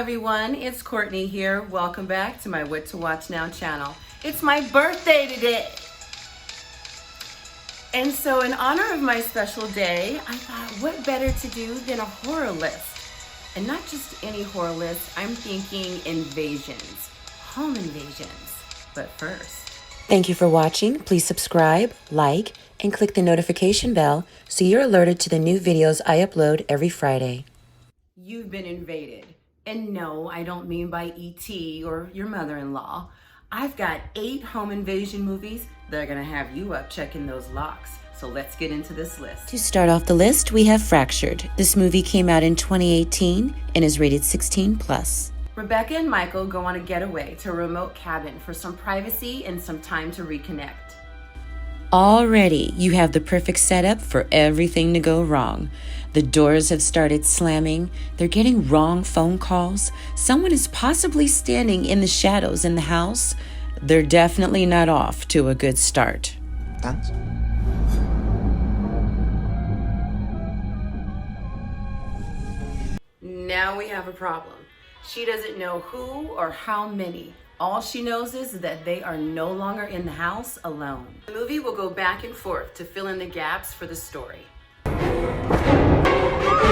everyone, it's Courtney here. Welcome back to my What to Watch Now channel. It's my birthday today. And so in honor of my special day, I thought what better to do than a horror list. And not just any horror list, I'm thinking invasions, home invasions. But first. Thank you for watching. Please subscribe, like, and click the notification bell so you're alerted to the new videos I upload every Friday. You've been invaded. And no, I don't mean by E.T. or your mother-in-law. I've got 8 home invasion movies that are gonna have you up checking those locks. So let's get into this list. To start off the list, we have Fractured. This movie came out in 2018 and is rated 16+. Rebecca and Michael go on a getaway to a remote cabin for some privacy and some time to reconnect. Already, you have the perfect setup for everything to go wrong. The doors have started slamming, they're getting wrong phone calls, someone is possibly standing in the shadows in the house. They're definitely not off to a good start. Dance? Now we have a problem. She doesn't know who or how many. All she knows is that they are no longer in the house alone. The movie will go back and forth to fill in the gaps for the story.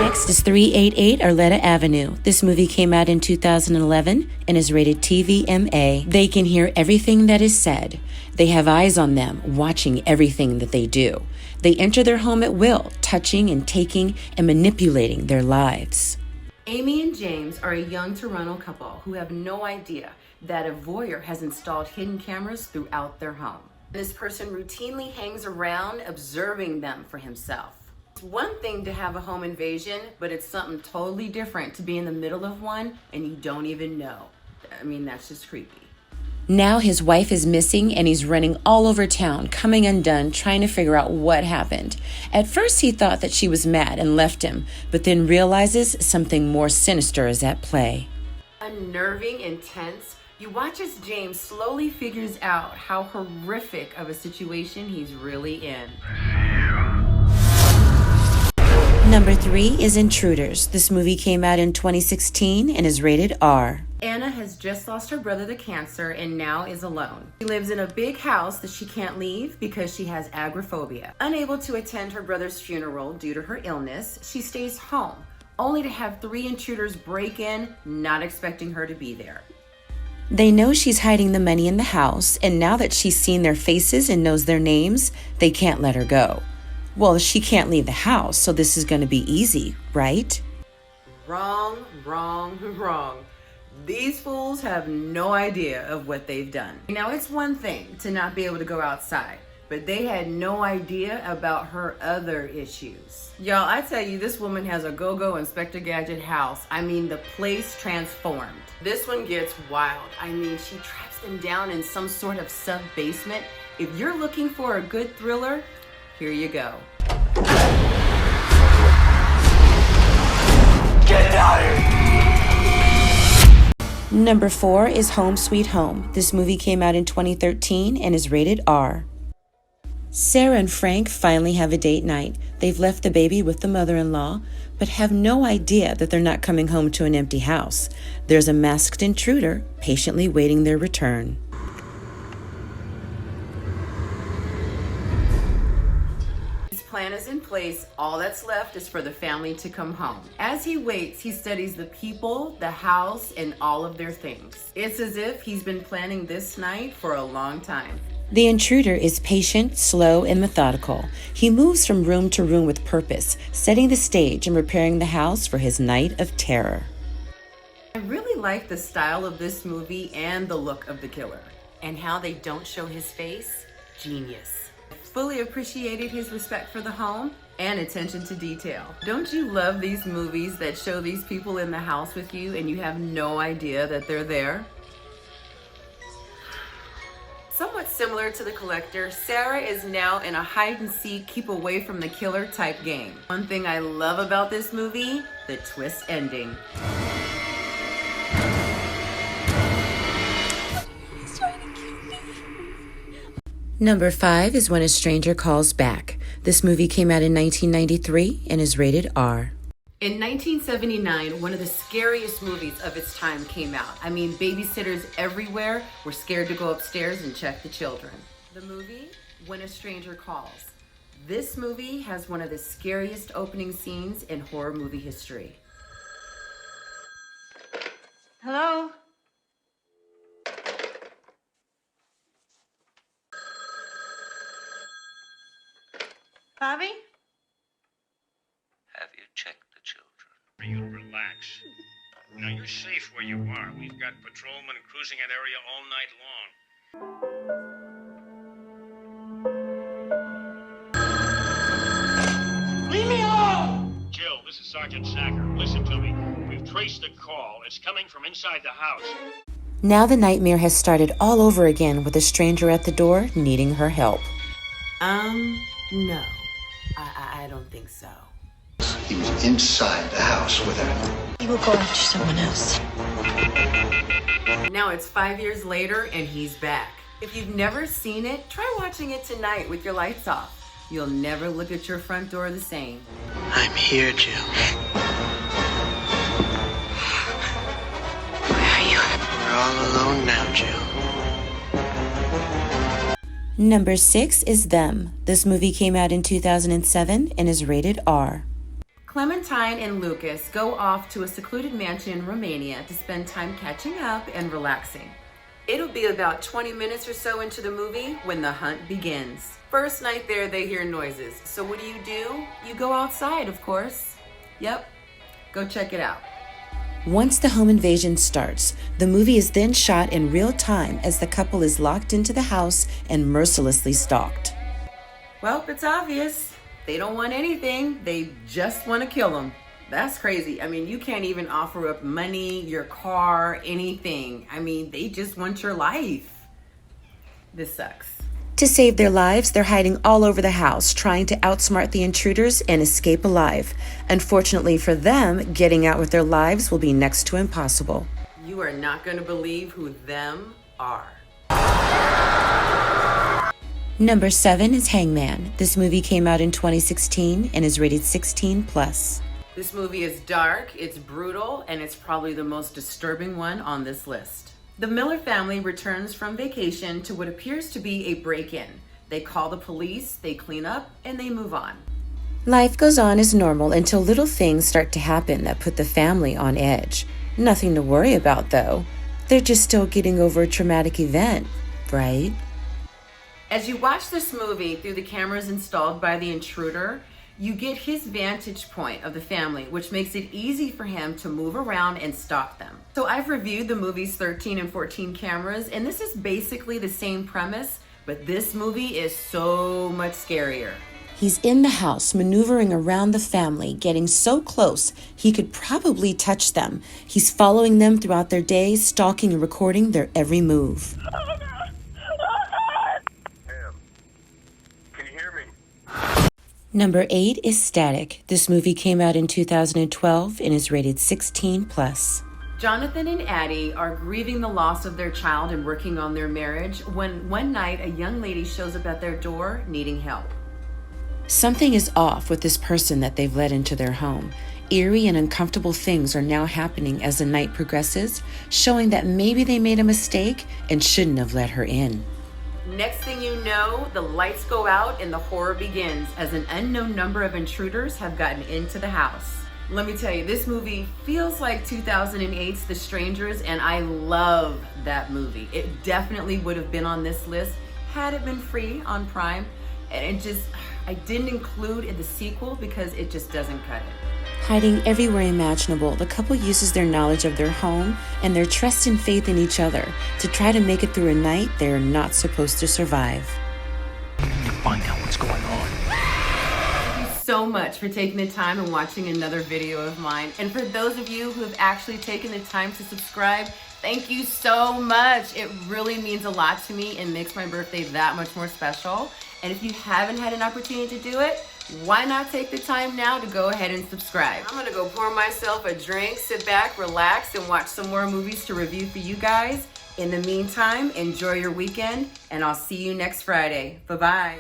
Next is 388 Arletta Avenue. This movie came out in 2011 and is rated TVMA. They can hear everything that is said. They have eyes on them, watching everything that they do. They enter their home at will, touching and taking and manipulating their lives. Amy and James are a young Toronto couple who have no idea that a voyeur has installed hidden cameras throughout their home. This person routinely hangs around observing them for himself. It's one thing to have a home invasion, but it's something totally different to be in the middle of one and you don't even know. I mean, that's just creepy. Now his wife is missing and he's running all over town, coming undone, trying to figure out what happened. At first he thought that she was mad and left him, but then realizes something more sinister is at play. Unnerving, intense. You watch as James slowly figures out how horrific of a situation he's really in. Number 3 is Intruders. This movie came out in 2016 and is rated R. Anna has just lost her brother to cancer and now is alone. She lives in a big house that she can't leave because she has agoraphobia. Unable to attend her brother's funeral due to her illness, she stays home, only to have 3 intruders break in, not expecting her to be there. They know she's hiding the money in the house, and now that she's seen their faces and knows their names, they can't let her go. Well, she can't leave the house, so this is going to be easy, right? Wrong, wrong, wrong. These fools have no idea of what they've done. Now, it's one thing to not be able to go outside, but they had no idea about her other issues. Y'all, I tell you, this woman has a go-go Inspector Gadget house. I mean, the place transformed. This one gets wild. I mean, she traps them down in some sort of sub-basement. If you're looking for a good thriller, here you go. Get out of here! Number 4 is Home Sweet Home. This movie came out in 2013 and is rated R. Sarah and Frank finally have a date night. They've left the baby with the mother-in-law, but have no idea that they're not coming home to an empty house. There's a masked intruder patiently waiting their return. Plan is in place. All that's left is for the family to come home. As he waits, he studies the people, the house, and all of their things. It's as if he's been planning this night for a long time. The intruder is patient, slow, and methodical. He moves from room to room with purpose, setting the stage and preparing the house for his night of terror. I really like the style of this movie and the look of the killer. And how they don't show his face? Genius. Fully appreciated his respect for the home and attention to detail. Don't you love these movies that show these people in the house with you and you have no idea that they're there? Somewhat similar to The Collector, Sarah is now in a hide-and-seek, keep away from the killer type game. One thing I love about this movie, the twist ending. Number 5 is When a Stranger Calls Back. This movie came out in 1993 and is rated R. In 1979, one of the scariest movies of its time came out. I mean, babysitters everywhere were scared to go upstairs and check the children. The movie, When a Stranger Calls. This movie has one of the scariest opening scenes in horror movie history. Hello? Bobby? Have you checked the children? You relax. Now, you're safe where you are. We've got patrolmen cruising that area all night long. Leave me alone! Jill, this is Sergeant Sacker. Listen to me. We've traced the call. It's coming from inside the house. Now the nightmare has started all over again with a stranger at the door needing her help. No. I don't think so. He was inside the house with her. He will go after someone else. Now it's 5 years later and he's back. If you've never seen it, try watching it tonight with your lights off. You'll never look at your front door the same. I'm here, Jill. Where are you? We're all alone now, Jill. Number 6 is Them. This movie came out in 2007 and is rated R. Clementine and Lucas go off to a secluded mansion in Romania to spend time catching up and relaxing. It'll be about 20 minutes or so into the movie when the hunt begins. First night there, they hear noises. So what do? You go outside, of course. Yep, go check it out. Once the home invasion starts, the movie is then shot in real time as the couple is locked into the house and mercilessly stalked. Well, it's obvious. They don't want anything. They just want to kill them. That's crazy. I mean, you can't even offer up money, your car, anything. I mean, they just want your life. This sucks. To save their lives, they're hiding all over the house, trying to outsmart the intruders and escape alive. Unfortunately for them, getting out with their lives will be next to impossible. You are not going to believe who them are. Number 7 is Hangman. This movie came out in 2016 and is rated 16+. This movie is dark, it's brutal, and it's probably the most disturbing one on this list. The Miller family returns from vacation to what appears to be a break-in. They call the police, they clean up, and they move on. Life goes on as normal until little things start to happen that put the family on edge. Nothing to worry about, though. They're just still getting over a traumatic event, right? As you watch this movie through the cameras installed by the intruder, you get his vantage point of the family, which makes it easy for him to move around and stalk them. So I've reviewed the movie's 13 and 14 cameras, and this is basically the same premise, but this movie is so much scarier. He's in the house, maneuvering around the family, getting so close he could probably touch them. He's following them throughout their days, stalking and recording their every move. Number 8 is Static. This movie came out in 2012 and is rated 16+. Jonathan and Addie are grieving the loss of their child and working on their marriage when one night a young lady shows up at their door needing help. Something is off with this person that they've let into their home. Eerie and uncomfortable things are now happening as the night progresses, showing that maybe they made a mistake and shouldn't have let her in. Next thing you know, the lights go out and the horror begins as an unknown number of intruders have gotten into the house. Let me tell you, this movie feels like 2008's The Strangers, and I love that movie. It definitely would have been on this list had it been free on Prime, and I didn't include in the sequel because it just doesn't cut it. Hiding everywhere imaginable, the couple uses their knowledge of their home and their trust and faith in each other to try to make it through a night they are not supposed to survive. We need to find out what's going on. Thank you so much for taking the time and watching another video of mine. And for those of you who have actually taken the time to subscribe, thank you so much. It really means a lot to me and makes my birthday that much more special. And if you haven't had an opportunity to do it, why not take the time now to go ahead and subscribe? I'm gonna go pour myself a drink, sit back, relax, and watch some more movies to review for you guys. In the meantime, enjoy your weekend, and I'll see you next Friday. Bye-bye.